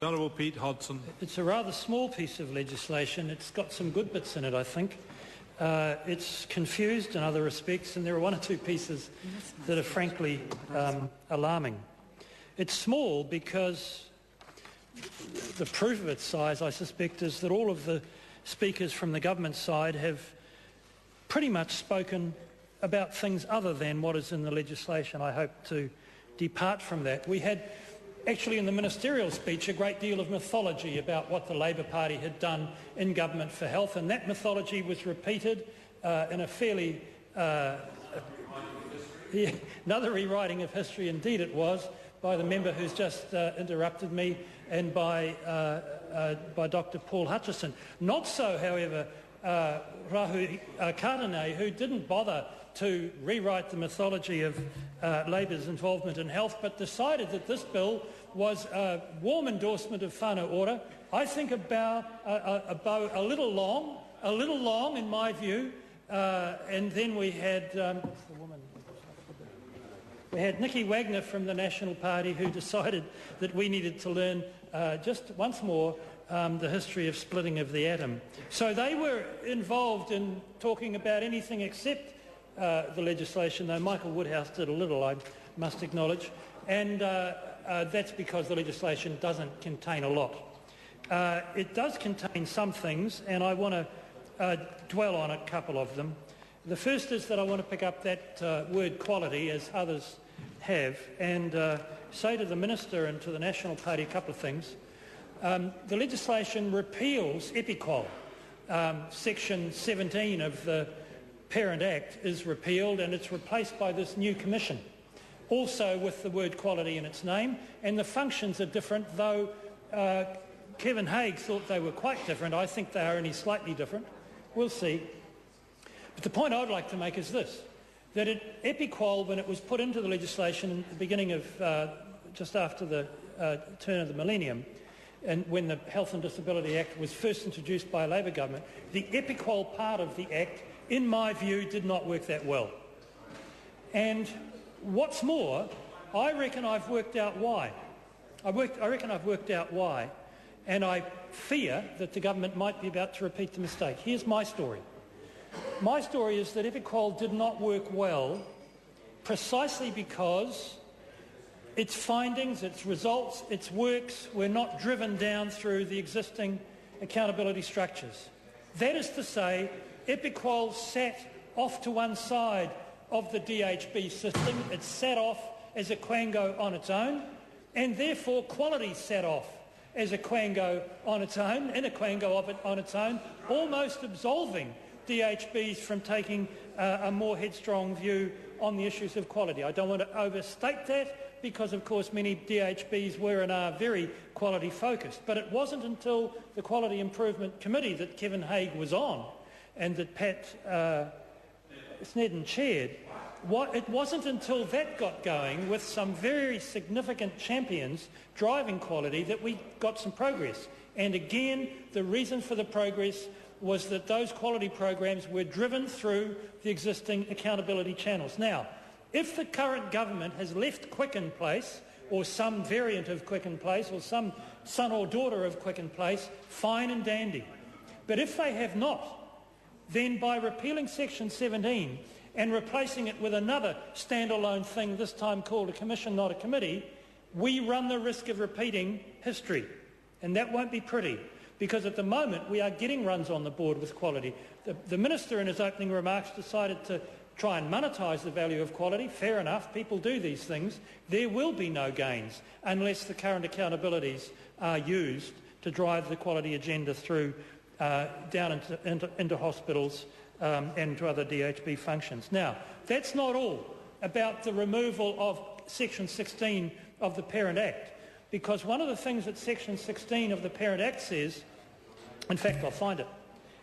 Honourable Pete Hodson. It's a rather small piece of legislation. It's got some good bits in it, I think. It's confused in other respects, and there are one or two pieces that are frankly alarming. It's small because the proof of its size, I suspect, is that all of the speakers from the government side have pretty much spoken about things other than what is in the legislation. I hope to depart from that. We had actually in the ministerial speech a great deal of mythology about what the Labor Party had done in government for health, and that mythology was repeated in a fairly another rewriting of history indeed it was, by the member who's just interrupted me and by Dr Paul Hutchison. Not so, however, Rahu Karane, who didn't bother to rewrite the mythology of Labor's involvement in health, but decided that this bill was a warm endorsement of whānau ora. I think a little long in my view, and then we had Nikki Wagner from the National Party, who decided that we needed to learn just once more the history of splitting of the atom. So they were involved in talking about anything except the legislation, though Michael Woodhouse did a little, I must acknowledge, and that's because the legislation doesn't contain a lot. It does contain some things, and I want to dwell on a couple of them. The first is that I want to pick up that word quality, as others have, and say to the Minister and to the National Party a couple of things. The legislation repeals EpiQual. Section 17 of the Parent Act is repealed, and it's replaced by this new commission, also with the word quality in its name, and the functions are different, though Kevin Haigh thought they were quite different. I think they are only slightly different. We'll see. But the point I'd like to make is this, that EpiQual, when it was put into the legislation at the beginning of, just after the turn of the millennium, and when the Health and Disability Act was first introduced by a Labor government, the EpiQual part of the Act, in my view, did not work that well. And what's more, I reckon I've worked out why. I reckon I've worked out why, and I fear that the government might be about to repeat the mistake. Here's my story. My story is that EpiQual did not work well precisely because its findings, its results, its works were not driven down through the existing accountability structures. That is to say, EpiQual sat off to one side of the DHB system. It sat off as a quango on its own, and therefore quality sat off as a quango on its own, and a quango of it on its own, almost absolving DHBs from taking a more headstrong view on the issues of quality. I don't want to overstate that, because of course many DHBs were and are very quality focused, but it wasn't until the Quality Improvement Committee that Kevin Haigh was on and that Pat Snedden chaired, it wasn't until that got going with some very significant champions driving quality that we got some progress. And again, the reason for the progress was that those quality programs were driven through the existing accountability channels. Now, if the current government has left Quick in place, or some variant of Quick in place, or some son or daughter of Quick in place, fine and dandy. But if they have not, then by repealing Section 17 and replacing it with another standalone thing, this time called a commission, not a committee, we run the risk of repeating history. And that won't be pretty, because at the moment we are getting runs on the board with quality. The Minister in his opening remarks decided to try and monetise the value of quality. Fair enough, people do these things. There will be no gains unless the current accountabilities are used to drive the quality agenda through down into hospitals and to other DHB functions. Now, that's not all about the removal of Section 16 of the Parent Act, because one of the things that Section 16 of the Parent Act says, in fact I'll find it,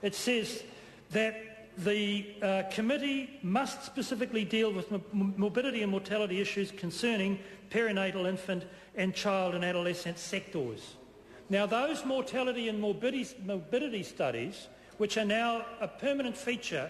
it says that the committee must specifically deal with morbidity and mortality issues concerning perinatal, infant and child and adolescent sectors. Now, those mortality and morbidity studies, which are now a permanent feature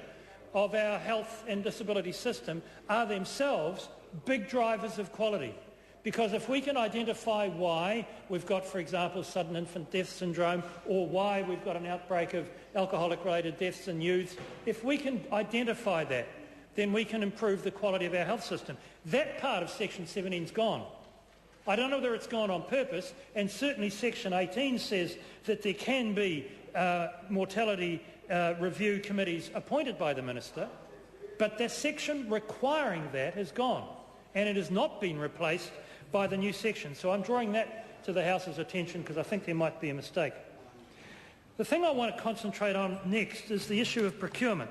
of our health and disability system, are themselves big drivers of quality. Because if we can identify why we've got, for example, sudden infant death syndrome, or why we've got an outbreak of alcoholic-related deaths in youths, if we can identify that, then we can improve the quality of our health system. That part of Section 17's gone. I don't know whether it's gone on purpose, and certainly Section 18 says that there can be mortality review committees appointed by the Minister, but the section requiring that has gone, and it has not been replaced by the new section. So I'm drawing that to the House's attention because I think there might be a mistake. The thing I want to concentrate on next is the issue of procurement.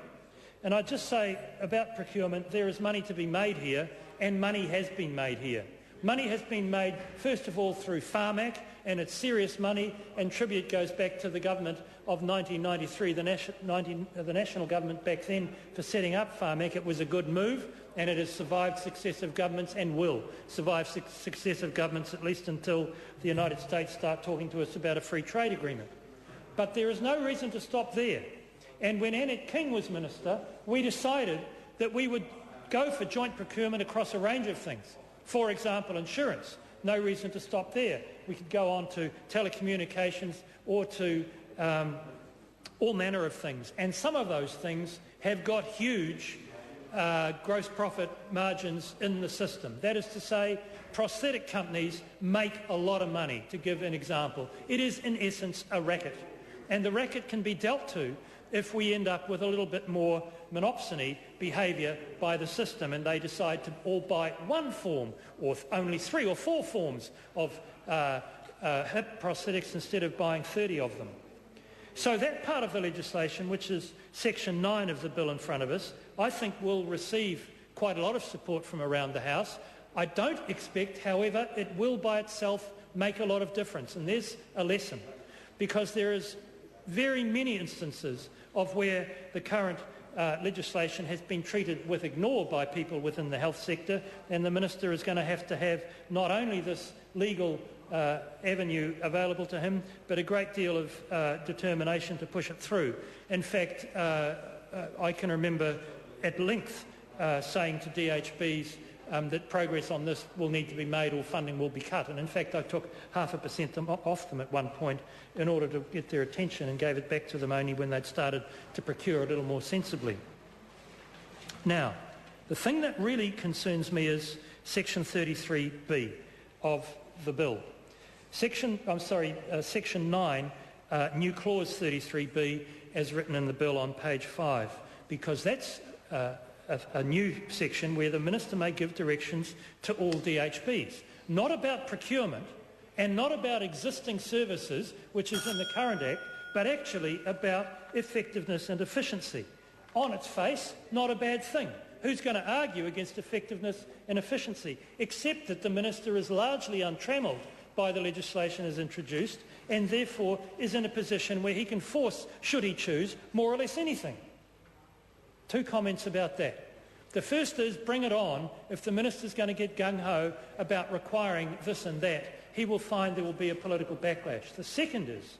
And I'd just say about procurement, there is money to be made here, and money has been made here. Money has been made, first of all, through Farmac, and it's serious money, and tribute goes back to the government of 1993, the national government back then, for setting up Farmac. It was a good move, and it has survived successive governments and will survive successive governments, at least until the United States start talking to us about a free trade agreement. But there is no reason to stop there. And when Annette King was Minister, we decided that we would go for joint procurement across a range of things. For example, insurance. No reason to stop there. We could go on to telecommunications or to all manner of things. And some of those things have got huge gross profit margins in the system. That is to say, prosthetic companies make a lot of money, to give an example. It is, in essence, a racket. And the racket can be dealt to if we end up with a little bit more monopsony behaviour by the system and they decide to all buy one form or only 3 or 4 forms of hip prosthetics instead of buying 30 of them. So that part of the legislation, which is Section 9 of the bill in front of us, I think will receive quite a lot of support from around the House. I don't expect, however, it will by itself make a lot of difference, and there's a lesson, because there is very many instances of where the current legislation has been treated with ignore by people within the health sector, and the Minister is going to have not only this legal avenue available to him, but a great deal of determination to push it through. In fact, I can remember at length saying to DHBs that progress on this will need to be made or funding will be cut. And in fact, I took 0.5% off them at one point in order to get their attention and gave it back to them only when they'd started to procure a little more sensibly. Now, the thing that really concerns me is Section 33B of the bill. Section 9, new clause 33B, as written in the bill on page 5, because that's a new section where the Minister may give directions to all DHBs, not about procurement and not about existing services, which is in the current Act, but actually about effectiveness and efficiency. On its face, not a bad thing. Who's going to argue against effectiveness and efficiency, except that the Minister is largely untrammelled by the legislation as introduced and therefore is in a position where he can force, should he choose, more or less anything. 2 comments about that. The first is, bring it on. If the Minister's going to get gung-ho about requiring this and that, he will find there will be a political backlash. The second is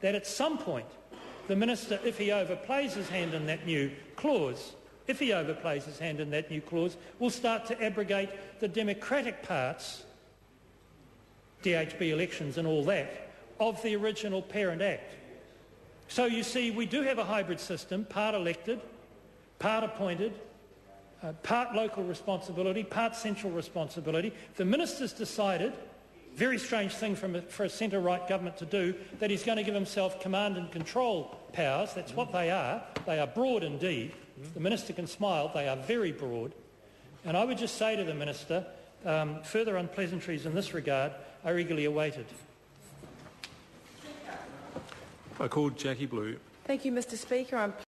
that at some point the Minister, if he overplays his hand in that new clause, will start to abrogate the democratic parts, DHB elections and all that, of the original Parent Act. So you see, we do have a hybrid system, part elected, part appointed, part local responsibility, part central responsibility. The Minister's decided, very strange thing for a centre-right government to do, that he's going to give himself command and control powers. That's what they are. They are broad indeed. The Minister can smile. They are very broad. And I would just say to the Minister, further unpleasantries in this regard are eagerly awaited. I called Jackie Blue. Thank you, Mr. Speaker. I'm